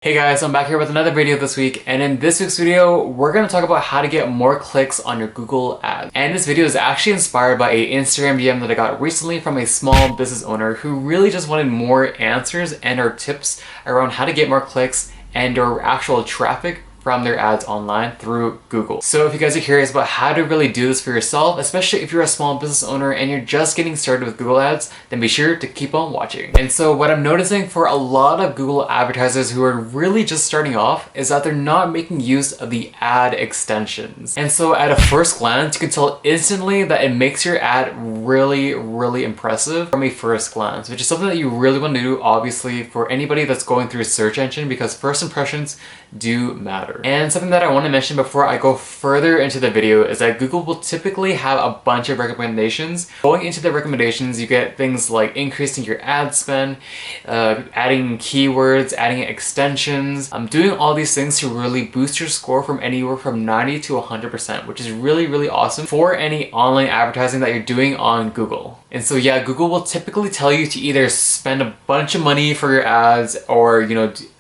Hey guys, I'm back here with another video this week, and in this week's video, we're going to talk about how to get more clicks on your Google ads. And this video is actually inspired by an Instagram DM that I got recently from a small business owner who really just wanted more answers and or tips around how to get more clicks and or actual traffic from their ads online through Google. So if you guys are curious about how to really do this for yourself, especially if you're a small business owner and you're just getting started with Google ads, then be sure to keep on watching. And so what I'm noticing for a lot of Google advertisers who are really just starting off is that they're not making use of the ad extensions. And so at a first glance, you can tell instantly that it makes your ad really impressive from a first glance, which is something that you really want to do, obviously, for anybody that's going through a search engine, because first impressions do matter. And something that I want to mention before I go further into the video is that Google will typically have a bunch of recommendations. Going into the recommendations, you get things like increasing your ad spend, adding keywords, adding extensions, doing all these things to really boost your score from anywhere from 90 to 100%, which is really awesome for any online advertising that you're doing on Google. And so yeah, Google will typically tell you to either spend a bunch of money for your ads or,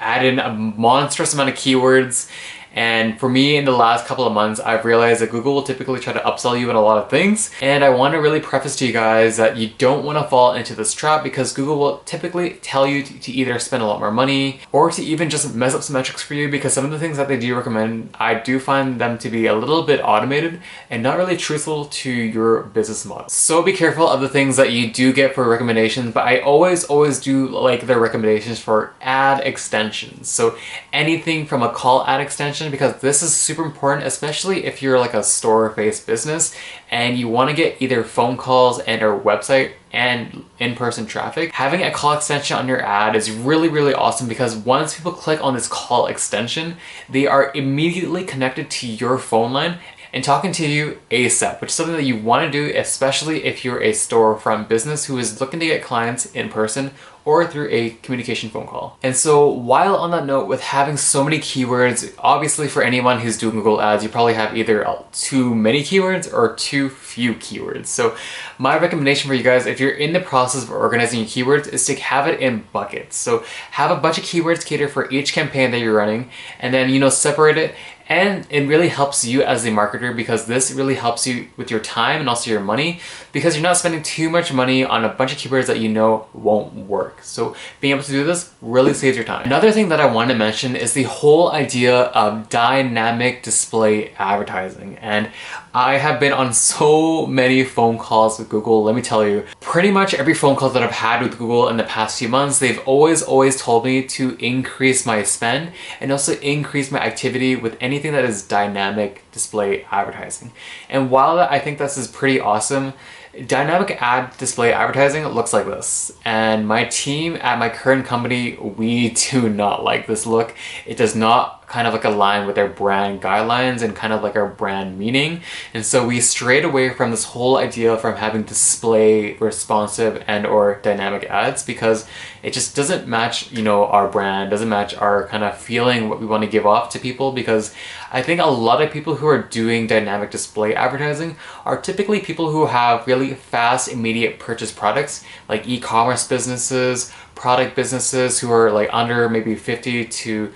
add in a monstrous amount of keywords. And for me, in the last couple of months, I've realized that Google will typically try to upsell you in a lot of things. And I want to really preface to you guys that you don't want to fall into this trap, because Google will typically tell you to either spend a lot more money or to even just mess up some metrics for you, because some of the things that they do recommend, I do find them to be a little bit automated and not really truthful to your business model. So be careful of the things that you do get for recommendations, but I always do like their recommendations for ad extensions. So anything from a call ad extension, because this is super important, especially if you're like a store-based business and you want to get either phone calls and or website and in-person traffic. Having a call extension on your ad is really awesome, because once people click on this call extension, they are immediately connected to your phone line and talking to you ASAP, which is something that you want to do, especially if you're a storefront business who is looking to get clients in person or through a communication phone call. And so while on that note, with having so many keywords, obviously for anyone who's doing Google ads, you probably have either too many keywords or too few keywords. So my recommendation for you guys, if you're in the process of organizing your keywords, is to have it in buckets. So have a bunch of keywords cater for each campaign that you're running, and then separate it. And it really helps you as a marketer, because this really helps you with your time and also your money, because you're not spending too much money on a bunch of keywords that won't work. So being able to do this really saves your time. Another thing that I want to mention is the whole idea of dynamic display advertising. And I have been on so many phone calls with Google, let me tell you. Pretty much every phone call that I've had with Google in the past few months, they've always told me to increase my spend and also increase my activity with anything that is dynamic display advertising. And while I think this is pretty awesome, dynamic ad display advertising looks like this. And my team at my current company, we do not like this look. It does not kind of like align with our brand guidelines and kind of like our brand meaning. And so we strayed away from this whole idea from having display responsive and or dynamic ads, because it just doesn't match, our brand, doesn't match our kind of feeling, what we want to give off to people. Because I think a lot of people who are doing dynamic display advertising are typically people who have really fast, immediate purchase products, like e-commerce businesses, product businesses who are like under maybe $50 to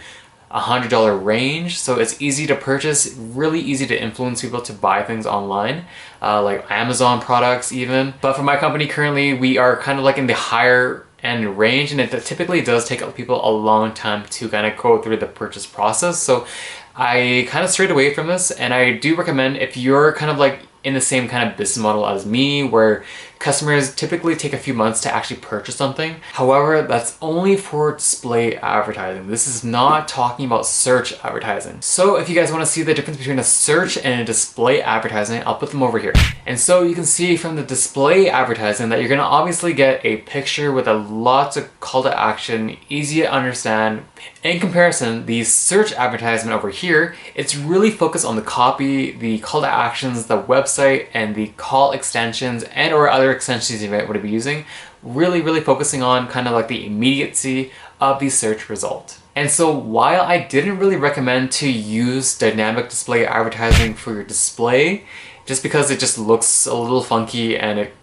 $100 range. So it's easy to purchase, really easy to influence people to buy things online, like Amazon products even. But for my company currently, we are kind of like in the higher end range, and it typically does take people a long time to kind of go through the purchase process. So I kind of strayed away from this, and I do recommend, if you're kind of like in the same kind of business model as me, where customers typically take a few months to actually purchase something. However, that's only for display advertising. This is not talking about search advertising. So if you guys want to see the difference between a search and a display advertising, I'll put them over here. And so you can see from the display advertising that you're going to obviously get a picture with lots of call to action, easy to understand. In comparison, the search advertisement over here, it's really focused on the copy, the call to actions, the website, and the call extensions and or other extensions you might want to be using, really focusing on kind of like the immediacy of the search result. And so while I didn't really recommend to use dynamic display advertising for your display, just because it just looks a little funky and it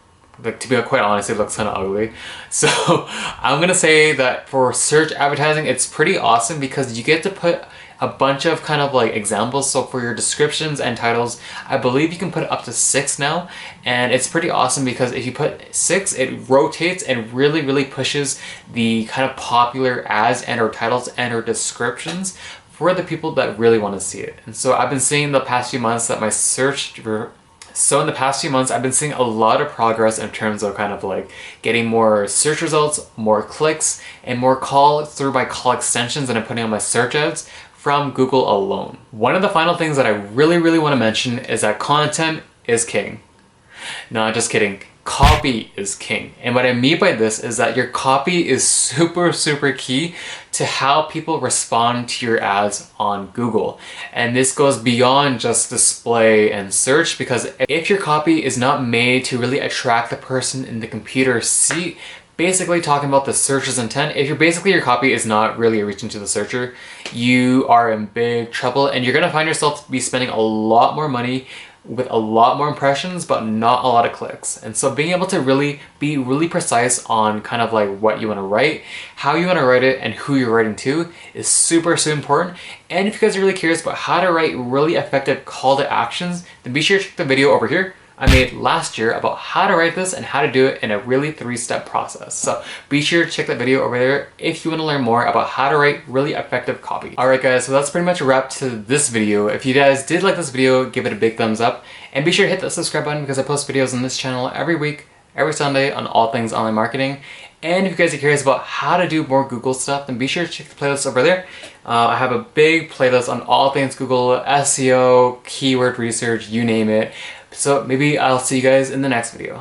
Like, to be quite honest, it looks kind of ugly. So I'm gonna say that for search advertising, it's pretty awesome because you get to put a bunch of kind of like examples. So for your descriptions and titles, I believe you can put up to 6 now. And it's pretty awesome because if you put 6, it rotates and really pushes the kind of popular ads and or titles and or descriptions for the people that really want to see it. And so I've been seeing the past few months that my search So in the past few months, I've been seeing a lot of progress in terms of kind of like getting more search results, more clicks, and more call through my call extensions that I'm putting on my search ads from Google alone. One of the final things that I really want to mention is that content is king. No, just kidding. Copy is king. And what I mean by this is that your copy is super key to how people respond to your ads on Google. And this goes beyond just display and search, because if your copy is not made to really attract the person in the computer seat, basically talking about the searcher's intent, if your copy is not really reaching to the searcher, you are in big trouble and you're gonna find yourself be spending a lot more money with a lot more impressions but not a lot of clicks. And so being able to be really precise on kind of like what you want to write, how you want to write it, and who you're writing to is super important. And if you guys are really curious about how to write really effective call to actions, then be sure to check the video over here I made last year about how to write this and how to do it in a really 3-step process. So be sure to check that video over there if you want to learn more about how to write really effective copy. Alright guys, so that's pretty much a wrap to this video. If you guys did like this video, give it a big thumbs up. And be sure to hit that subscribe button because I post videos on this channel every week, every Sunday on all things online marketing. And if you guys are curious about how to do more Google stuff, then be sure to check the playlist over there. I have a big playlist on all things Google, SEO, keyword research, you name it. So maybe I'll see you guys in the next video.